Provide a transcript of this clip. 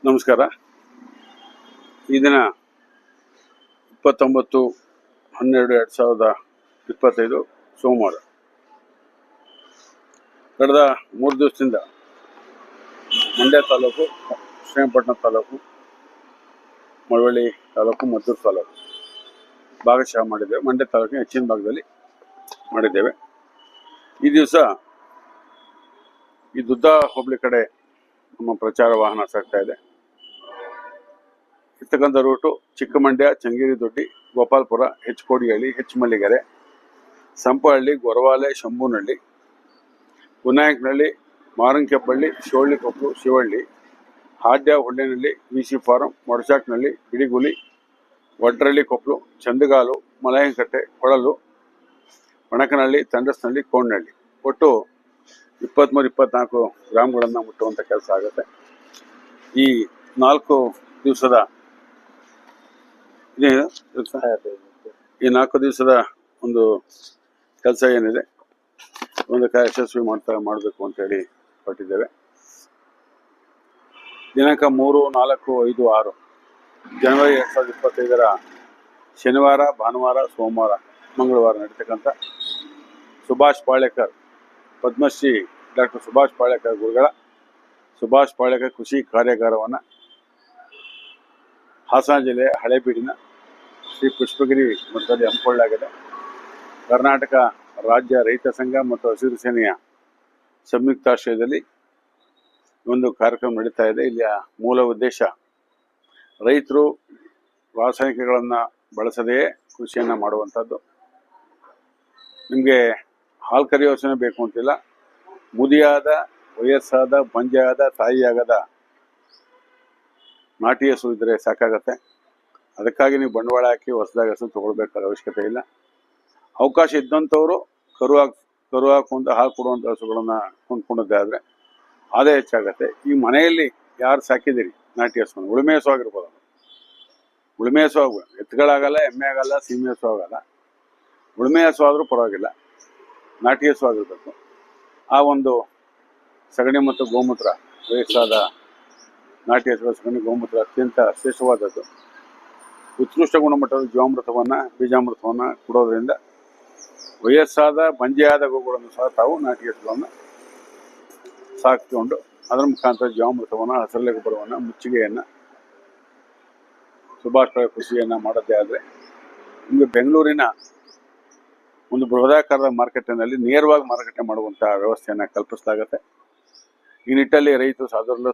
ನಮಸ್ಕಾರ. ಈ ದಿನ 29/12/2025 ಸೋಮವಾರ. ಕಳೆದ 3 ದಿವಸದಿಂದ ಮಂಡ್ಯ ತಾಲೂಕು, ಶ್ರೀರಂಗಪಟ್ಟಣ ತಾಲೂಕು, ಮಳವಳ್ಳಿ ತಾಲೂಕು, ಮದ್ದೂರು ತಾಲೂಕು ಭಾಗಶಃ ಮಾಡಿದ್ದೇವೆ. ಮಂಡ್ಯ ತಾಲೂಕಿನ ಹೆಚ್ಚಿನ ಭಾಗದಲ್ಲಿ ಮಾಡಿದ್ದೇವೆ. ಈ ದಿವಸ ಈ ದುದ್ದ ಹೋಬಳಿ ಕಡೆ ನಮ್ಮ ಪ್ರಚಾರ ವಾಹನ ಸಾಗ್ತಾ ಇದೆ. ಇರ್ತಕ್ಕಂಥ ರೂಟು ಚಿಕ್ಕಮಂಡ್ಯ, ಚಂಗೇರಿ ದೊಡ್ಡಿ, ಗೋಪಾಲ್ಪುರ, ಹೆಚ್ಕೋಡಿಹಳ್ಳಿ, ಮಲ್ಲಿಗೆರೆ, ಸಂಪಹಳ್ಳಿ, ಗೊರವಾಲೆ, ಶಂಭೂನಹಳ್ಳಿ, ವಿನಾಯಕನಹಳ್ಳಿ, ಮಾರಂಕೆಪಳ್ಳಿ, ಶಿವಳ್ಳಿಕೊಪ್ಪಲು, ಶಿವಳ್ಳಿ, ಹಾಡ್ಯ, ಹೊಳ್ಳೆನಹಳ್ಳಿ, ವಿಸಿ ಫಾರಂ, ಮೊಡಚಾಕ್ನಹಳ್ಳಿ, ಬಿಡಿಗುಲಿ, ವಡ್ರಳ್ಳಿ ಕೊಪ್ಪಲು, ಚಂದಗಾಲು, ಮಲಯಂಕಟ್ಟೆ, ಕೊಳಲು, ಒಣಕನಹಳ್ಳಿ, ತಂಡಸ್ನಹಳ್ಳಿ, ಕೋಣನಹಳ್ಳಿ. ಒಟ್ಟು 23-24 ಗ್ರಾಮಗಳನ್ನು ಮುಟ್ಟುವಂಥ ಕೆಲಸ ಆಗುತ್ತೆ. ಈ 4 ದಿವಸದ ಒಂದು ಕೆಲಸ ಏನಿದೆ, ಒಂದು ಯಶಸ್ವಿ ಮಾಡಬೇಕು ಅಂತೇಳಿ ಹೊರಟಿದ್ದೇವೆ. ದಿನಾಂಕ 3, 4, 5, 6 ಜನವರಿ 2025 ಶನಿವಾರ, ಭಾನುವಾರ, ಸೋಮವಾರ, ಮಂಗಳವಾರ ನಡೀತಕ್ಕಂಥ ಸುಭಾಷ್ ಪಾಳೇಕರ್, ಪದ್ಮಶ್ರೀ ಡಾಕ್ಟರ್ ಸುಭಾಷ್ ಪಾಳೇಕರ್ ಗುರುಗಳ ಸುಭಾಷ್ ಪಾಳೇಕರ್ ಕೃಷಿ ಕಾರ್ಯಾಗಾರವನ್ನು ಹಾಸನ ಜಿಲ್ಲೆಯ ಹಳೇಬೀಡಿನ ಶ್ರೀ ಪುಷ್ಪಗಿರಿ ಮಠದಲ್ಲಿ ಹಮ್ಮಿಕೊಳ್ಳಲಾಗಿದೆ. ಕರ್ನಾಟಕ ರಾಜ್ಯ ರೈತ ಸಂಘ ಮತ್ತು ಹಸಿರು ಸೇನೆಯ ಸಂಯುಕ್ತಾಶ್ರಯದಲ್ಲಿ ಒಂದು ಕಾರ್ಯಕ್ರಮ ನಡೀತಾ ಇದೆ. ಇಲ್ಲಿಯ ಮೂಲ ಉದ್ದೇಶ ರೈತರು ರಾಸಾಯನಿಕಗಳನ್ನು ಬಳಸದೆಯೇ ಕೃಷಿಯನ್ನು ಮಾಡುವಂಥದ್ದು. ನಿಮಗೆ ಹಾಲು ಕರೆಯೋ ಯೋಚನೆ ಬೇಕು ಅಂತಿಲ್ಲ. ಮುದಿಯಾದ, ವಯಸ್ಸಾದ, ಬಂಜೆಯಾದ, ತಾಯಿಯಾಗದ ನಾಟಿ ಹಸು ಇದ್ದರೆ ಸಾಕಾಗತ್ತೆ. ಅದಕ್ಕಾಗಿ ನೀವು ಬಂಡವಾಳ ಹಾಕಿ ಹೊಸದಾಗಿ ಹಸು ತೊಗೊಳ್ಬೇಕಾದ ಅವಶ್ಯಕತೆ ಇಲ್ಲ. ಅವಕಾಶ ಇದ್ದಂಥವರು ಕರು ಹಾಕುವಂಥ ಹಾಲು ಕೊಡುವಂಥ ಹಸುಗಳನ್ನು ಕೊಂಡ್ಕೊಂಡದ್ದಾದರೆ ಆದಾಯ ಹೆಚ್ಚಾಗತ್ತೆ. ಈ ಮನೆಯಲ್ಲಿ ಯಾರು ಸಾಕಿದ್ದೀರಿ ನಾಟಿ ಹಸುವನ್ನು, ಉಳುಮೆ ಹಸು ಆಗಿರ್ಬೋದು, ಉಳುಮೆ ಹಸು ಆಗ್ಬೋದು, ಎತ್ತುಗಳಾಗಲ್ಲ, ಎಮ್ಮೆ ಆಗಲ್ಲ, ಸೀಮೆ ಹಸು ಆಗಲ್ಲ. ಉಳುಮೆ ಹಸು ಆದರೂ ಪರವಾಗಿಲ್ಲ, ನಾಟಿ ಹಸು ಆಗಿರಬೇಕು. ಆ ಒಂದು ಸಗಣಿ ಮತ್ತು ಗೋಮೂತ್ರ, ವಯಸ್ಸಾದ ನಾಟಿ ಹಸುಗಳ ಸಗಣಿ ಗೋಮೂತ್ರ ಅತ್ಯಂತ ಶ್ರೇಷ್ಠವಾದದ್ದು. ಉತ್ಕೃಷ್ಟ ಗುಣಮಟ್ಟದ ಜೀವಾಮೃತವನ್ನು, ಬೀಜಾಮೃತವನ್ನು ಕೊಡೋದ್ರಿಂದ ವಯಸ್ಸಾದ, ಬಂಜೆಯಾದ ಗೋಗಳನ್ನು ಸಹ ತಾವು ನಾಟಿ ಹಸುಗಳನ್ನು ಸಾಕಿಕೊಂಡು ಅದರ ಮುಖಾಂತರ ಜೀವಾಮೃತವನ್ನು, ಹಸಿರೆಲೆ ಗೊಬ್ಬರವನ್ನು, ಮುಚ್ಚಿಗೆಯನ್ನು, ಸುಭಾಷ್ ಕೃಷಿಯನ್ನು ಮಾಡೋದೇ ಆದರೆ ನಿಮಗೆ ಬೆಂಗಳೂರಿನ ಒಂದು ಬೃಹದಾಕಾರದ ಮಾರುಕಟ್ಟೆನಲ್ಲಿ ನೇರವಾಗಿ ಮಾರುಕಟ್ಟೆ ಮಾಡುವಂಥ ವ್ಯವಸ್ಥೆಯನ್ನು ಕಲ್ಪಿಸಲಾಗುತ್ತೆ. ಈ ನಿಟ್ಟಲ್ಲಿ ರೈತರು ಅದರಲ್ಲೂ